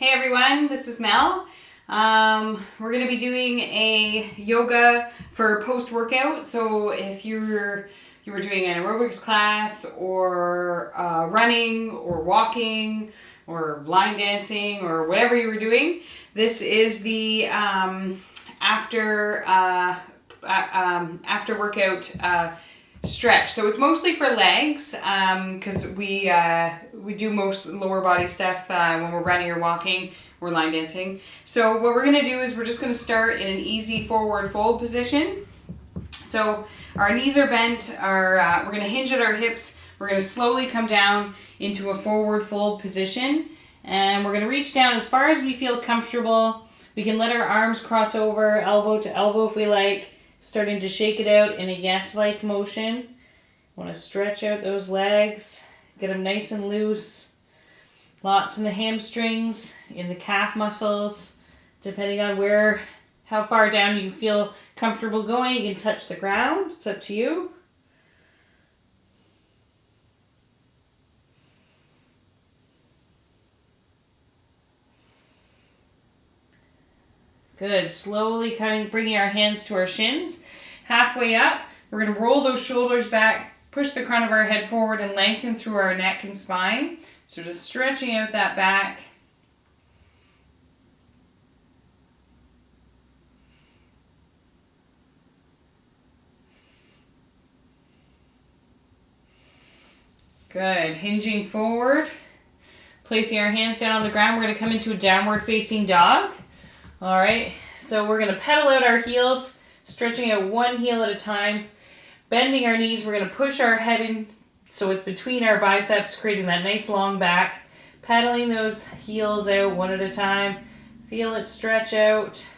Hey everyone, this is Mel. We're going to be doing a yoga for post-workout. So if you were doing an aerobics class or running or walking or line dancing or whatever you were doing, this is the after workout stretch. So it's mostly for legs because we do most lower body stuff when we're running or walking or line dancing. So what we're going to do is we're just going to start in an easy forward fold position. So our knees are bent, we're going to hinge at our hips. We're going to slowly come down into a forward fold position, and we're going to reach down as far as we feel comfortable. We can let our arms cross over elbow to elbow if we like, starting to shake it out in a yes-like motion. Want to stretch out those legs, get them nice and loose. Lots in the hamstrings, in the calf muscles, depending on how far down you feel comfortable going. You can touch the ground, it's up to you. Good. Slowly bringing our hands to our shins. Halfway up, we're going to roll those shoulders back, push the crown of our head forward, and lengthen through our neck and spine. So just stretching out that back. Good. Hinging forward. Placing our hands down on the ground, we're going to come into a downward facing dog. All right, so we're going to pedal out our heels, stretching out one heel at a time, bending our knees. We're going to push our head in so it's between our biceps, creating that nice long back, pedaling those heels out one at a time. Feel it stretch out.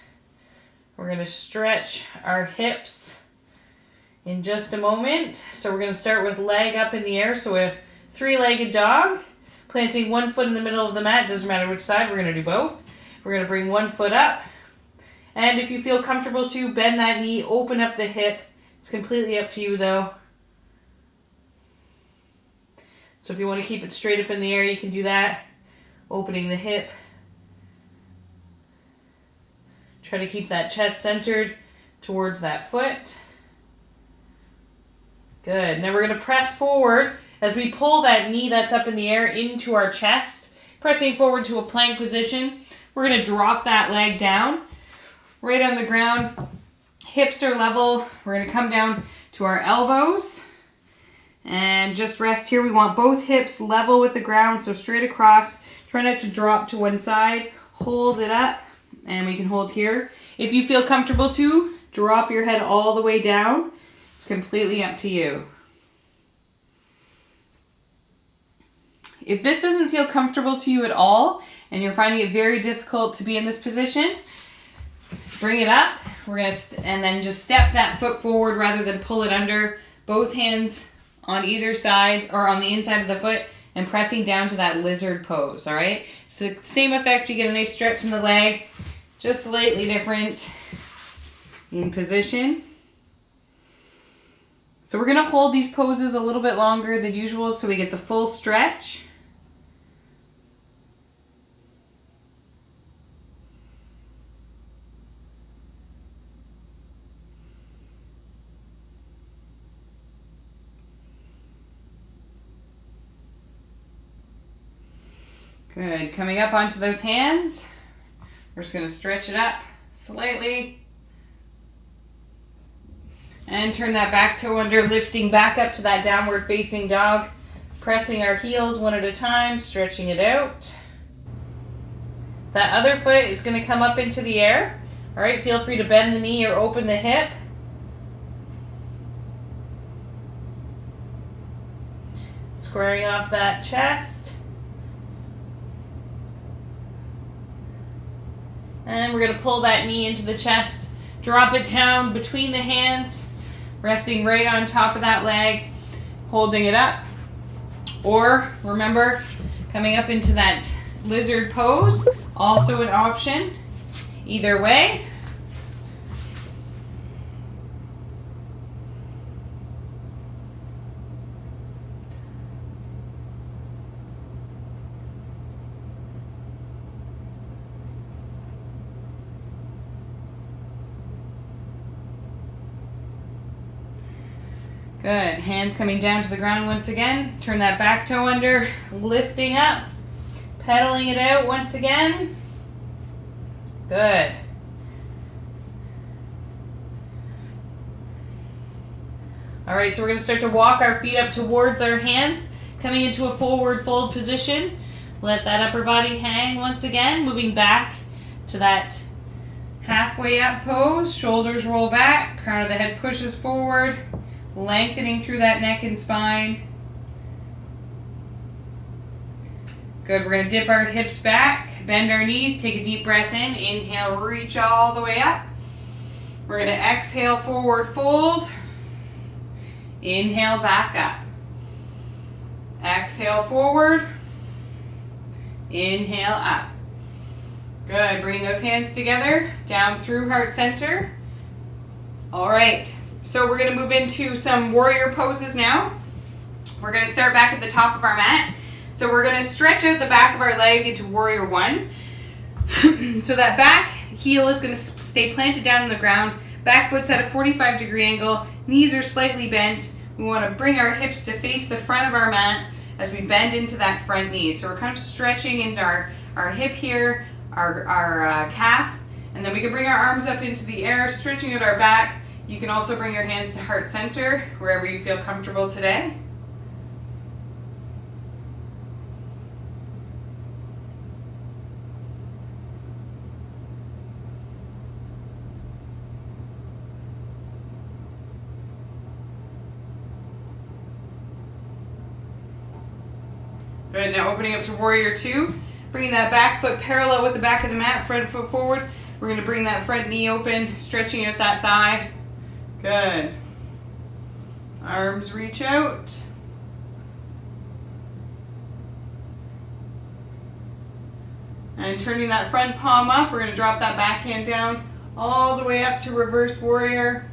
We're going to stretch our hips in just a moment. So we're going to start with leg up in the air, so a three-legged dog, planting one foot in the middle of the mat. Doesn't matter which side, we're going to do both. We're going to bring one foot up, and if you feel comfortable to, bend that knee, open up the hip. It's completely up to you though. So if you want to keep it straight up in the air, you can do that, opening the hip. Try to keep that chest centered towards that foot. Good. Now we're going to press forward as we pull that knee that's up in the air into our chest, pressing forward to a plank position. We're going to drop that leg down, right on the ground. Hips are level. We're going to come down to our elbows and just rest here. We want both hips level with the ground, so straight across. Try not to drop to one side. Hold it up, and we can hold here. If you feel comfortable to, drop your head all the way down. It's completely up to you. If this doesn't feel comfortable to you at all, and you're finding it very difficult to be in this position, bring it up. And then just step that foot forward rather than pull it under. Both hands on either side or on the inside of the foot and pressing down to that lizard pose, all right? So the same effect, you get a nice stretch in the leg, just slightly different in position. So we're going to hold these poses a little bit longer than usual so we get the full stretch. Good. Coming up onto those hands. We're just going to stretch it up slightly. And turn that back toe under, lifting back up to that downward facing dog. Pressing our heels one at a time, stretching it out. That other foot is going to come up into the air. All right, feel free to bend the knee or open the hip. Squaring off that chest. And we're going to pull that knee into the chest, drop it down between the hands, resting right on top of that leg, holding it up. Or, remember, coming up into that lizard pose, also an option. Either way. Good. Hands coming down to the ground once again. Turn that back toe under, lifting up, pedaling it out once again. Good. All right, so we're going to start to walk our feet up towards our hands, coming into a forward fold position. Let that upper body hang once again, moving back to that halfway up pose. Shoulders roll back, crown of the head pushes forward, lengthening through that neck and spine. Good, we're going to dip our hips back, bend our knees, take a deep breath in, inhale, reach all the way up. We're going to exhale, forward fold. Inhale, back up. Exhale, forward. Inhale, up. Good, bring those hands together, down through heart center. All right, so we're going to move into some warrior poses now. We're going to start back at the top of our mat. So we're going to stretch out the back of our leg into warrior one. So that back heel is going to stay planted down on the ground. Back foot's at a 45-degree angle. Knees are slightly bent. We want to bring our hips to face the front of our mat as we bend into that front knee. So we're kind of stretching into our hip here, our calf. And then we can bring our arms up into the air, stretching out our back. You can also bring your hands to heart center, wherever you feel comfortable today. Good, now opening up to warrior two. Bringing that back foot parallel with the back of the mat, front foot forward. We're going to bring that front knee open, stretching out that thigh. Good. Arms reach out. And turning that front palm up, we're going to drop that back hand down all the way up to reverse warrior.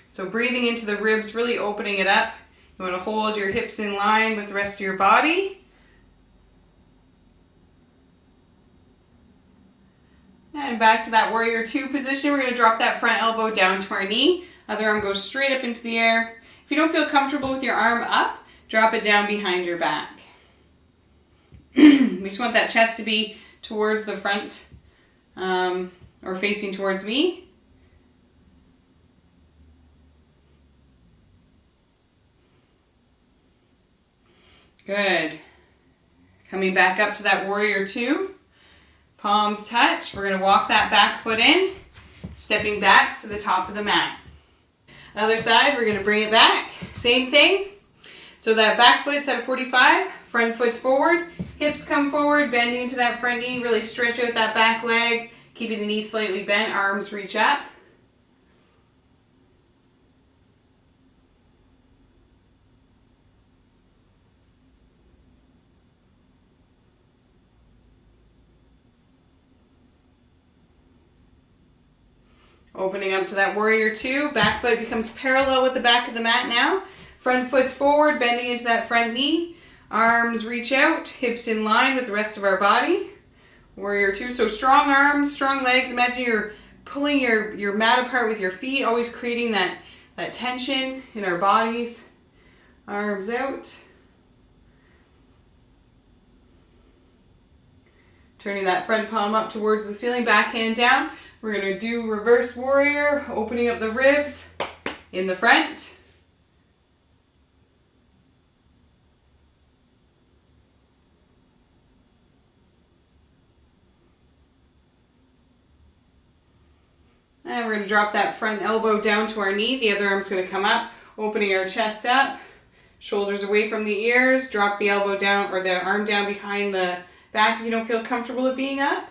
So breathing into the ribs, really opening it up. You want to hold your hips in line with the rest of your body. And back to that warrior two position. We're going to drop that front elbow down to our knee. Other arm goes straight up into the air. If you don't feel comfortable with your arm up, drop it down behind your back. We just want that chest to be towards the front or facing towards me. Good. Coming back up to that warrior two. Palms touch. We're going to walk that back foot in, stepping back to the top of the mat. Other side, we're going to bring it back. Same thing. So that back foot's at a 45, front foot's forward, hips come forward, bending into that front knee, really stretch out that back leg, keeping the knee slightly bent, arms reach up. Opening up to that warrior two, back foot becomes parallel with the back of the mat now. Front foot's forward, bending into that front knee. Arms reach out, hips in line with the rest of our body. Warrior two, so strong arms, strong legs. Imagine you're pulling your mat apart with your feet, always creating that tension in our bodies. Arms out. Turning that front palm up towards the ceiling, back hand down. We're going to do reverse warrior, opening up the ribs in the front. And we're going to drop that front elbow down to our knee. The other arm's going to come up, opening our chest up, shoulders away from the ears. Drop the elbow down or the arm down behind the back if you don't feel comfortable with being up.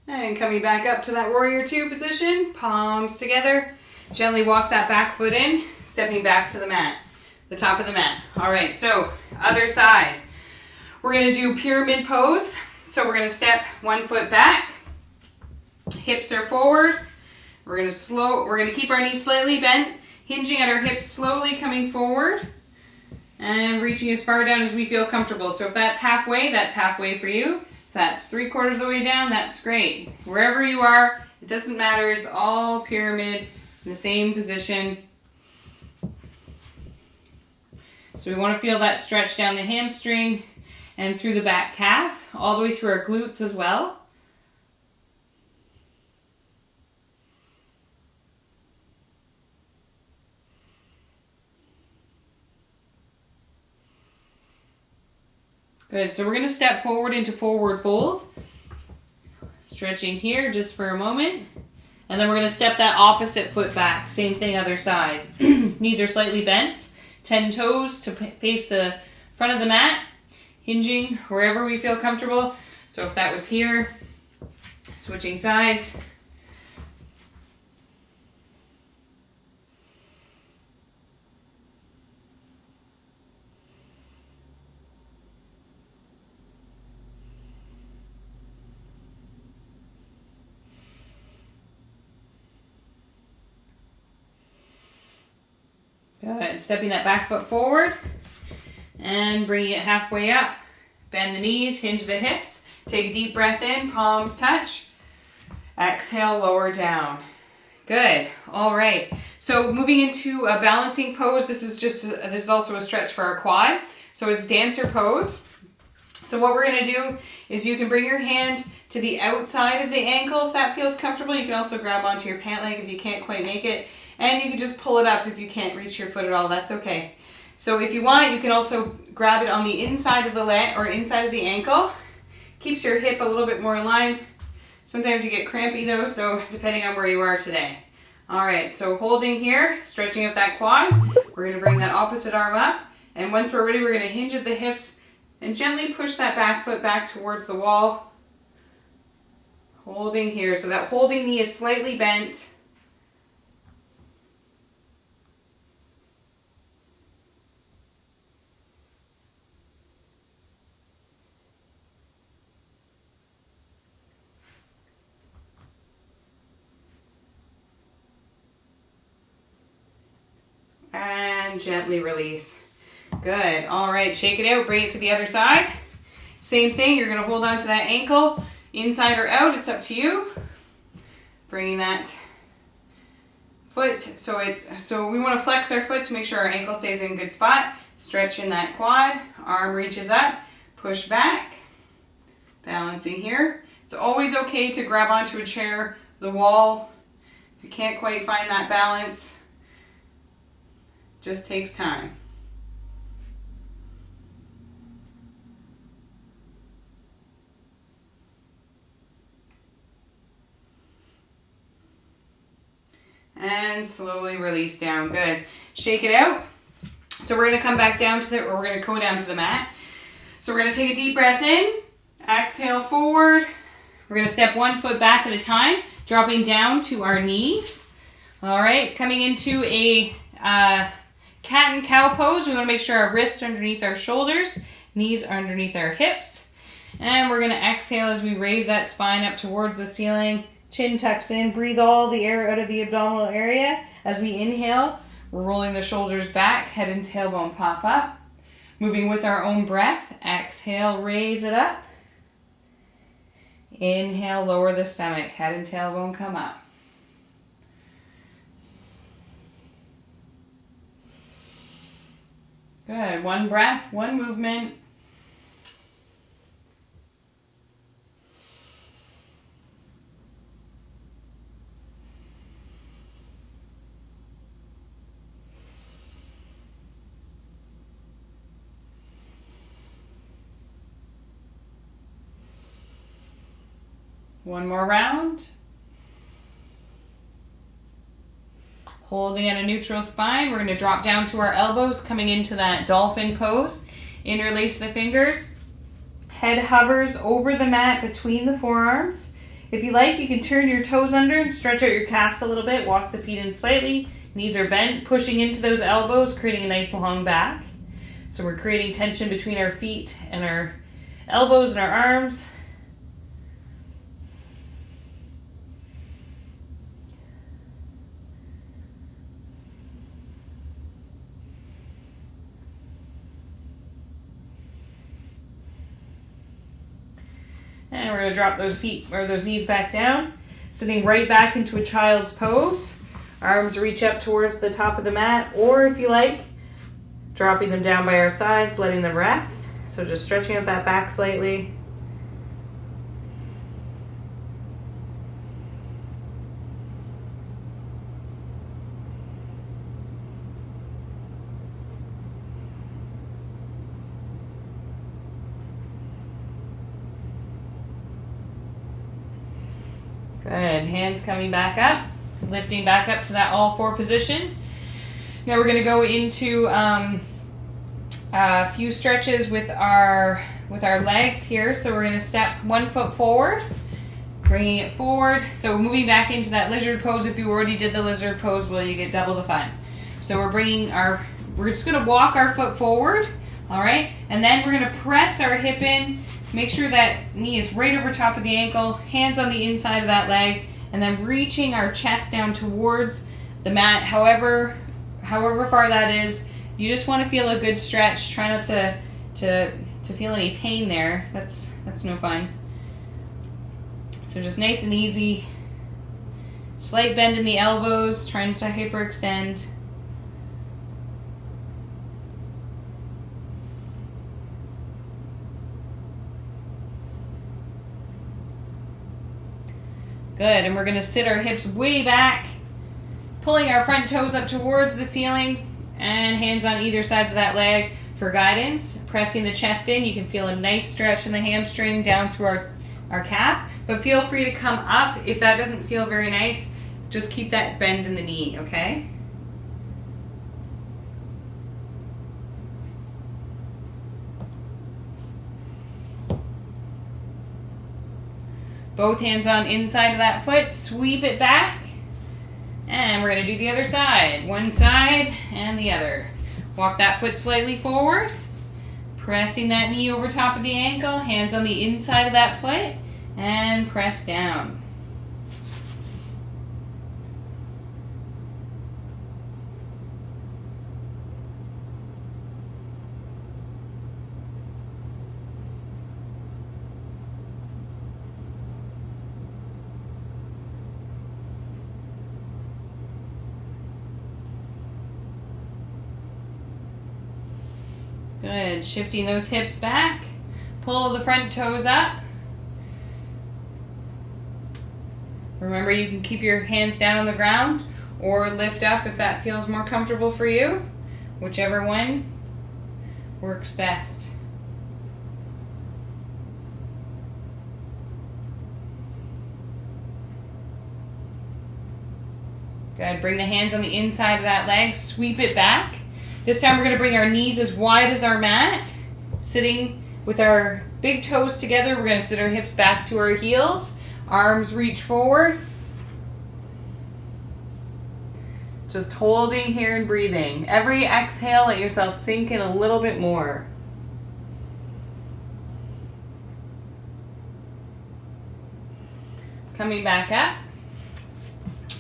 And coming back up to that warrior two position, palms together. Gently walk that back foot in, stepping back to the mat, the top of the mat. All right, so other side. We're going to do pyramid pose. So we're going to step one foot back, hips are forward. We're going to keep our knees slightly bent, hinging at our hips, slowly coming forward. And reaching as far down as we feel comfortable. So if that's halfway for you. If that's 3/4 of the way down, that's great. Wherever you are, it doesn't matter. It's all pyramid in the same position. So we want to feel that stretch down the hamstring and through the back calf, all the way through our glutes as well. Good, so we're going to step forward into forward fold. Stretching here just for a moment. And then we're going to step that opposite foot back. Same thing, other side. Knees are slightly bent. 10 toes to face the front of the mat. Hinging wherever we feel comfortable. So if that was here, switching sides. Good. Stepping that back foot forward and bringing it halfway up. Bend the knees, hinge the hips. Take a deep breath in, palms touch. Exhale, lower down. Good. All right. So moving into a balancing pose. This is also a stretch for our quad. So it's dancer pose. So what we're going to do is you can bring your hand to the outside of the ankle if that feels comfortable. You can also grab onto your pant leg if you can't quite make it. And you can just pull it up if you can't reach your foot at all. That's okay. So if you want, you can also grab it on the inside of the leg or inside of the ankle. Keeps your hip a little bit more in line. Sometimes you get crampy though, so depending on where you are today. All right, so holding here, stretching out that quad. We're going to bring that opposite arm up. And once we're ready, we're going to hinge at the hips and gently push that back foot back towards the wall. Holding here, so that holding knee is slightly bent. And gently release. Good. All right, shake it out, bring it to the other side. Same thing, you're going to hold on to that ankle, inside or out, it's up to you. Bringing that foot, so we want to flex our foot to make sure our ankle stays in a good spot. Stretch in that quad, arm reaches up, push back, balancing here. It's always okay to grab onto a chair, the wall. If you can't quite find that balance, just takes time. And slowly release down. Good. Shake it out. So we're going to come back down to the, or we're going to go down to the mat. So we're going to take a deep breath in. Exhale forward. We're going to step one foot back at a time, dropping down to our knees. All right. Coming into a cat and cow pose. We want to make sure our wrists are underneath our shoulders, knees are underneath our hips. And we're going to exhale as we raise that spine up towards the ceiling. Chin tucks in, breathe all the air out of the abdominal area. As we inhale, we're rolling the shoulders back, head and tailbone pop up. Moving with our own breath, exhale, raise it up. Inhale, lower the stomach, head and tailbone come up. Good, one breath, one movement. One more round. Holding at a neutral spine, we're going to drop down to our elbows, coming into that dolphin pose. Interlace the fingers. Head hovers over the mat between the forearms. If you like, you can turn your toes under and stretch out your calves a little bit. Walk the feet in slightly. Knees are bent, pushing into those elbows, creating a nice long back. So we're creating tension between our feet and our elbows and our arms. And we're gonna drop those feet or those knees back down, sitting right back into a child's pose. Arms reach up towards the top of the mat, or if you like, dropping them down by our sides, letting them rest. So just stretching out that back slightly. Good, hands coming back up, lifting back up to that all four position. Now we're gonna go into a few stretches with our legs here. So we're gonna step 1 foot forward, bringing it forward. So moving back into that lizard pose. If you already did the lizard pose, well, you get double the fun. So we're just gonna walk our foot forward, all right? And then we're gonna press our hip in. Make sure that knee is right over top of the ankle, hands on the inside of that leg, and then reaching our chest down towards the mat, however far that is. You just want to feel a good stretch. Try not to feel any pain there. That's no fun. So just nice and easy. Slight bend in the elbows, trying to hyperextend. Good, and we're gonna sit our hips way back, pulling our front toes up towards the ceiling, and hands on either sides of that leg for guidance. Pressing the chest in, you can feel a nice stretch in the hamstring down through our calf, but feel free to come up. If that doesn't feel very nice, just keep that bend in the knee, okay? Both hands on inside of that foot, sweep it back, and we're gonna do the other side. One side and the other. Walk that foot slightly forward, pressing that knee over top of the ankle, hands on the inside of that foot, and press down. Good, shifting those hips back, pull the front toes up. Remember, you can keep your hands down on the ground or lift up if that feels more comfortable for you. Whichever one works best. Good, bring the hands on the inside of that leg, sweep it back. This time we're going to bring our knees as wide as our mat, sitting with our big toes together. We're going to sit our hips back to our heels, arms reach forward. Just holding here and breathing. Every exhale, let yourself sink in a little bit more. Coming back up.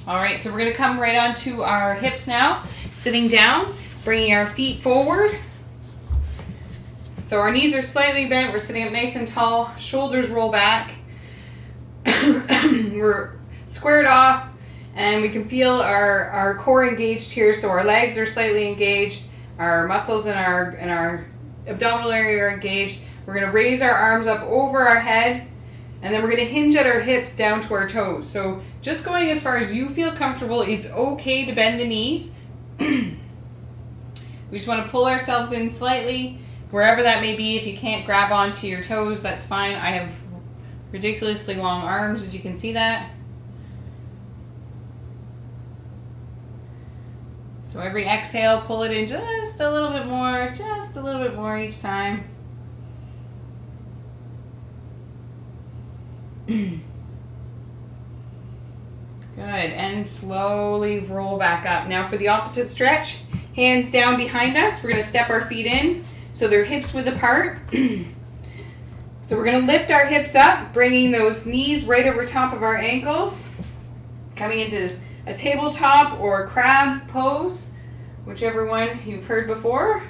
All right, so we're going to come right onto our hips now, sitting down. Bringing our feet forward. So our knees are slightly bent. We're sitting up nice and tall. Shoulders roll back. We're squared off. And we can feel our core engaged here. So our legs are slightly engaged. Our muscles in our abdominal area are engaged. We're going to raise our arms up over our head. And then we're going to hinge at our hips down to our toes. So just going as far as you feel comfortable. It's okay to bend the knees. We just want to pull ourselves in slightly, wherever that may be. If you can't grab onto your toes, that's fine. I have ridiculously long arms, as you can see that. So every exhale, pull it in just a little bit more each time. Good, and slowly roll back up. Now for the opposite stretch. Hands down behind us. We're going to step our feet in so they're hips width apart. So we're going to lift our hips up, bringing those knees right over top of our ankles. Coming into a tabletop or crab pose, whichever one you've heard before.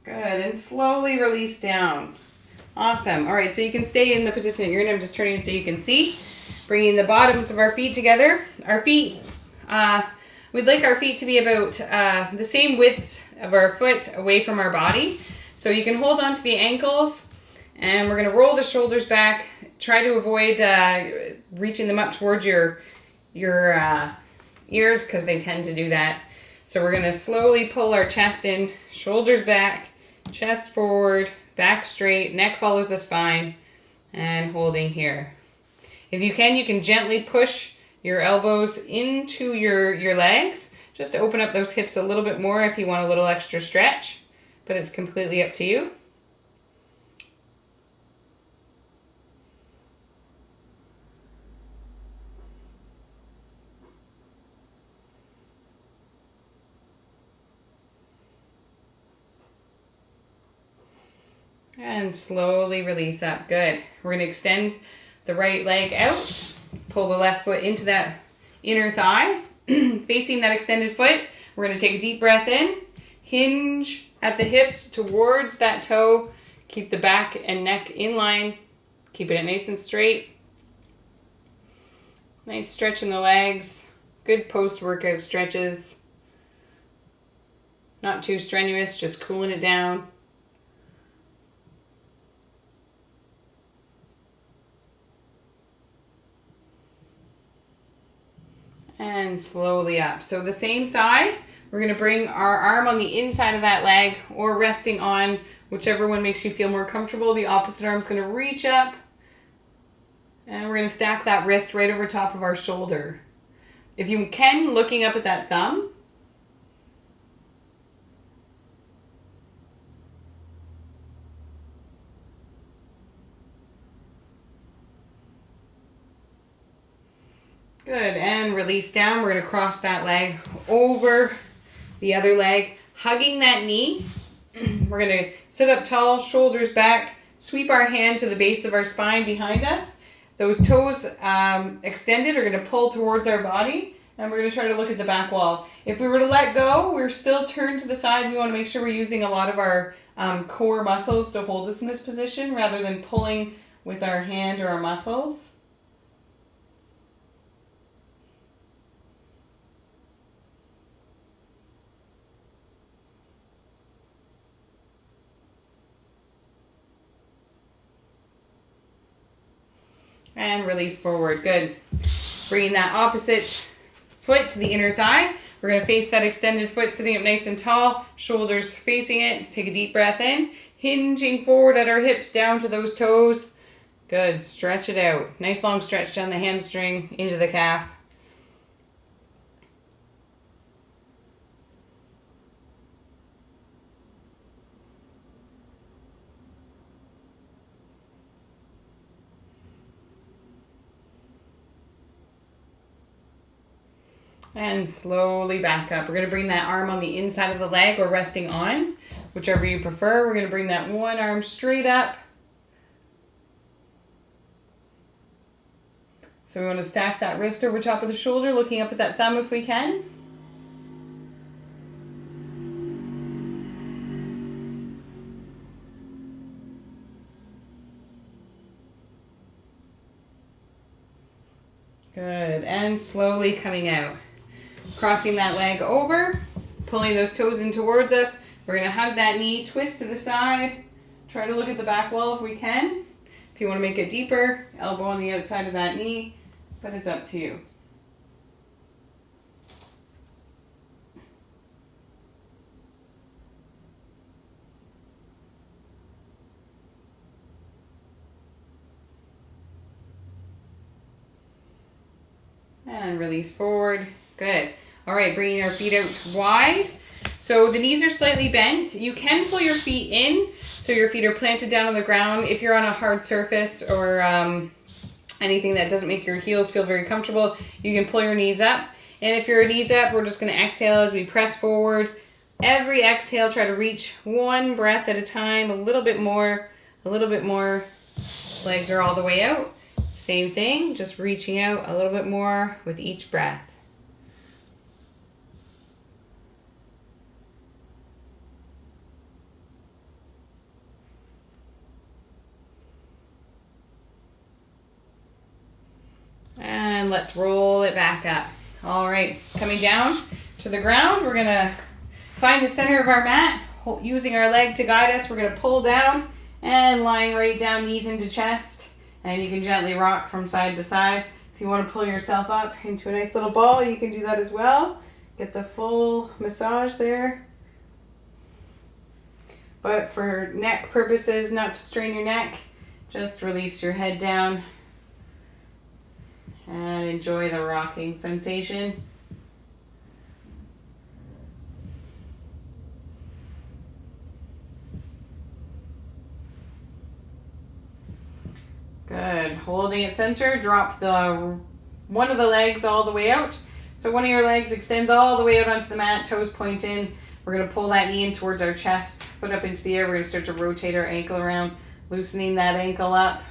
Good, and slowly release down. Awesome. All right, so you can stay in the position that you're in. I'm just turning so you can see. Bringing the bottoms of our feet together. Our feet, we'd like our feet to be about the same width of our foot away from our body. So you can hold on to the ankles, and we're going to roll the shoulders back. Try to avoid reaching them up towards your ears because they tend to do that. So we're going to slowly pull our chest in, shoulders back, chest forward, back straight, neck follows the spine, and holding here. If you can gently push your elbows into your legs just to open up those hips a little bit more if you want a little extra stretch, but it's completely up to you. And slowly release up. Good. We're going to extend the right leg out. Pull the left foot into that inner thigh. Facing that extended foot, we're going to take a deep breath in. Hinge at the hips towards that toe. Keep the back and neck in line. Keeping it nice and straight. Nice stretch in the legs. Good post-workout stretches. Not too strenuous, just cooling it down. And slowly up. So the same side, we're going to bring our arm on the inside of that leg or resting on whichever one makes you feel more comfortable. The opposite arm's going to reach up. And we're going to stack that wrist right over top of our shoulder. If you can, looking up at that thumb. Good, and release down. We're going to cross that leg over the other leg, hugging that knee. We're going to sit up tall, shoulders back, sweep our hand to the base of our spine behind us. Those toes extended are going to pull towards our body, and we're going to try to look at the back wall. If we were to let go, we're still turned to the side. We want to make sure we're using a lot of our core muscles to hold us in this position rather than pulling with our hand or our muscles. And release forward. Good. Bringing that opposite foot to the inner thigh. We're going to face that extended foot sitting up nice and tall. Shoulders facing it. Take a deep breath in. Hinging forward at our hips down to those toes. Good. Stretch it out. Nice long stretch down the hamstring into the calf. And slowly back up. We're going to bring that arm on the inside of the leg or resting on, whichever you prefer. We're going to bring that one arm straight up. So we want to stack that wrist over top of the shoulder, looking up at that thumb if we can. Good. And slowly coming out. Crossing that leg over, pulling those toes in towards us. We're going to hug that knee, twist to the side. Try to look at the back wall if we can. If you want to make it deeper, elbow on the outside of that knee, but it's up to you. And release forward. Good. All right, bringing our feet out wide. So the knees are slightly bent. You can pull your feet in so your feet are planted down on the ground. If you're on a hard surface or anything that doesn't make your heels feel very comfortable, you can pull your knees up. And if your knees up, we're just going to exhale as we press forward. Every exhale, try to reach one breath at a time, a little bit more, a little bit more. Legs are all the way out. Same thing, just reaching out a little bit more with each breath. And let's roll it back up. All right, coming down to the ground, we're gonna find the center of our mat, using our leg to guide us. We're gonna pull down and lying right down, knees into chest, and you can gently rock from side to side. If you want to pull yourself up into a nice little ball, you can do that as well. Get the full massage there. But for neck purposes, not to strain your neck, just release your head down and enjoy the rocking sensation. Good. Holding it center, drop one of the legs all the way out. So one of your legs extends all the way out onto the mat, toes point in. We're going to pull that knee in towards our chest, foot up into the air. We're going to start to rotate our ankle around, loosening that ankle up.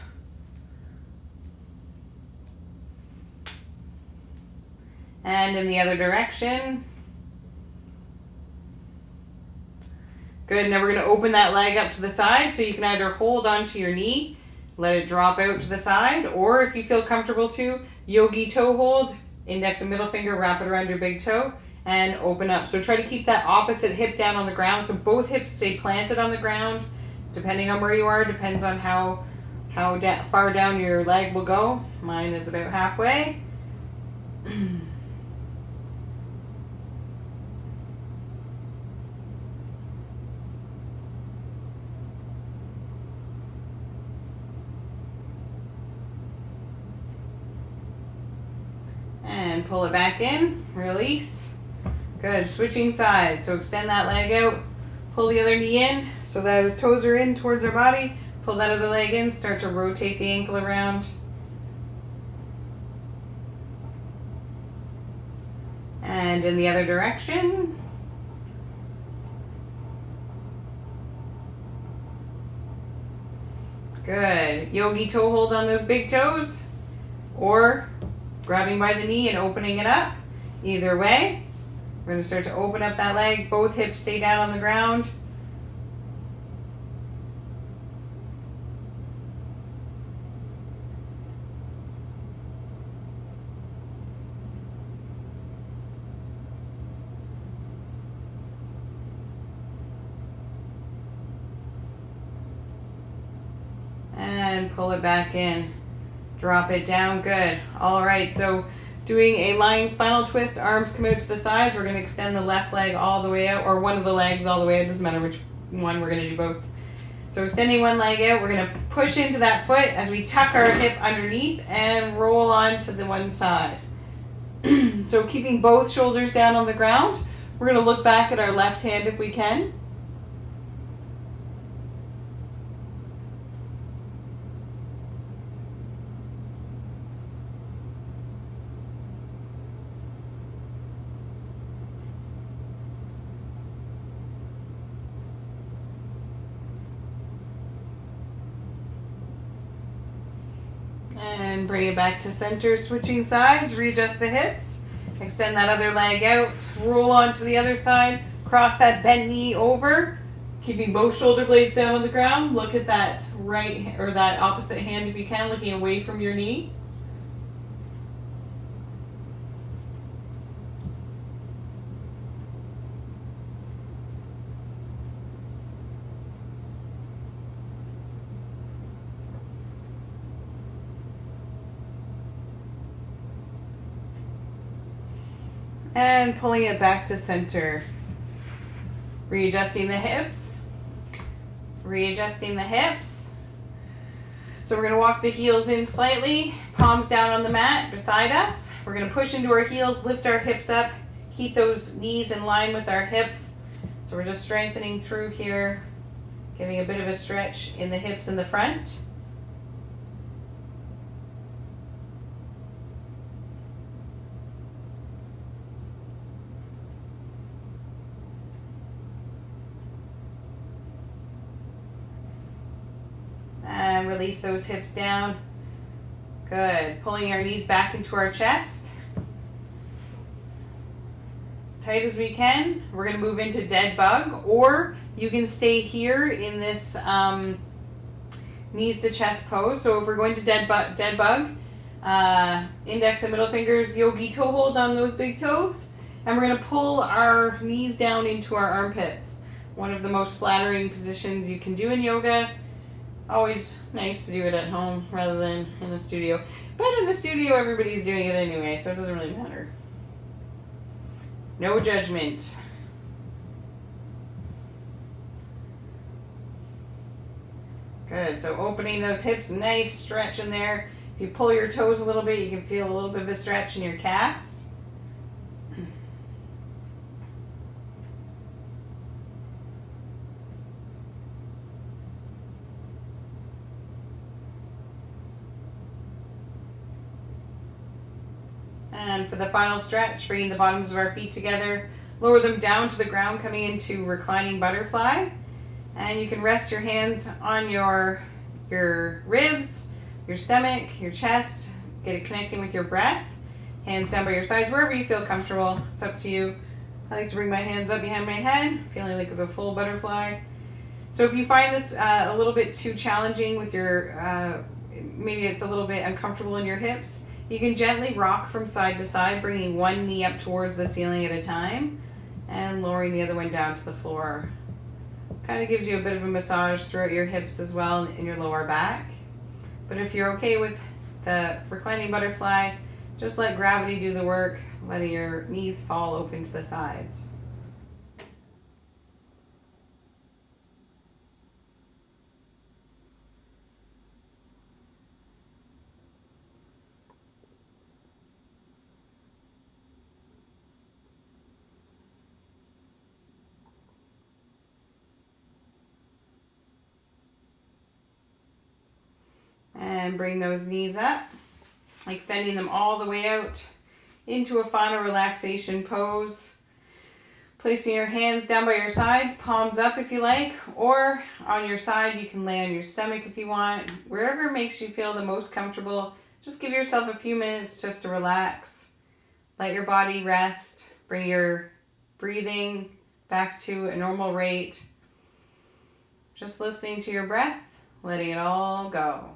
And in the other direction. Good. Now we're going to open that leg up to the side, so you can either hold onto your knee, let it drop out to the side, or if you feel comfortable to, yogi toe hold, index and middle finger, wrap it around your big toe, and open up. So try to keep that opposite hip down on the ground, so both hips stay planted on the ground. Depending on where you are, depends on how far down your leg will go. Mine is about halfway. And pull it back in, release. Good, switching sides. So extend that leg out, pull the other knee in, so those toes are in towards our body. Pull that other leg in, start to rotate the ankle around. And in the other direction. Good, yogi toe hold on those big toes, or grabbing by the knee and opening it up. Either way, we're going to start to open up that leg. Both hips stay down on the ground. And pull it back in. Drop it down, good. All right, so doing a lying spinal twist, arms come out to the sides. We're going to extend the left leg all the way out, or one of the legs all the way out. It doesn't matter which one, we're going to do both. So extending one leg out, we're going to push into that foot as we tuck our hip underneath and roll on to the one side. So keeping both shoulders down on the ground, we're going to look back at our left hand if we can. And bring it back to center, switching sides, readjust the hips, extend that other leg out, roll onto the other side, cross that bent knee over, keeping both shoulder blades down on the ground. Look at that right or that opposite hand if you can, looking away from your knee. And pulling it back to center. Readjusting the hips. Readjusting the hips. So we're going to walk the heels in slightly, palms down on the mat beside us. We're going to push into our heels, lift our hips up, keep those knees in line with our hips. So we're just strengthening through here, giving a bit of a stretch in the hips in the front. And release those hips down. Good. Pulling our knees back into our chest. As tight as we can. We're going to move into dead bug, or you can stay here in this knees to chest pose. So if we're going to dead bug, index and middle fingers, yogi toe hold on those big toes. And we're going to pull our knees down into our armpits. One of the most flattering positions you can do in yoga. Always nice to do it at home rather than in the studio. But in the studio, everybody's doing it anyway, so it doesn't really matter. No judgment. Good, so opening those hips, nice stretch in there. If you pull your toes a little bit, you can feel a little bit of a stretch in your calves. And for the final stretch, bringing the bottoms of our feet together, lower them down to the ground, coming into reclining butterfly. And you can rest your hands on your ribs, your stomach, your chest. Get it connecting with your breath. Hands down by your sides, wherever you feel comfortable. It's up to you. I like to bring my hands up behind my head, feeling like the full butterfly. So if you find this a little bit too challenging with your, maybe it's a little bit uncomfortable in your hips, you can gently rock from side to side, bringing one knee up towards the ceiling at a time and lowering the other one down to the floor. Kind of gives you a bit of a massage throughout your hips as well in your lower back. But if you're okay with the reclining butterfly, just let gravity do the work, letting your knees fall open to the sides. And bring those knees up, extending them all the way out into a final relaxation pose. Placing your hands down by your sides, palms up if you like, or on your side you can lay on your stomach if you want. Wherever makes you feel the most comfortable, just give yourself a few minutes just to relax. Let your body rest, bring your breathing back to a normal rate. Just listening to your breath, letting it all go.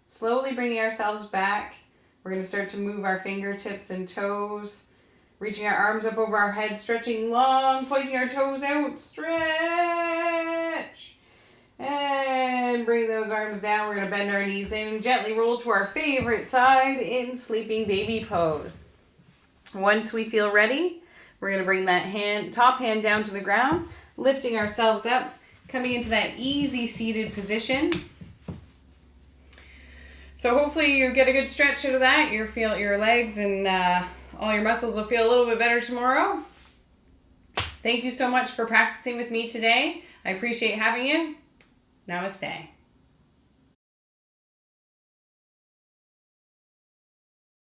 Slowly bringing ourselves back. We're going to start to move our fingertips and toes, reaching our arms up over our head, stretching long, pointing our toes out. Stretch. And bring those arms down. We're going to bend our knees in, gently roll to our favorite side in sleeping baby pose. Once we feel ready, we're going to bring that top hand down to the ground, lifting ourselves up, coming into that easy seated position. So hopefully you get a good stretch out of that. Your legs and all your muscles will feel a little bit better tomorrow. Thank you so much for practicing with me today. I appreciate having you. Namaste.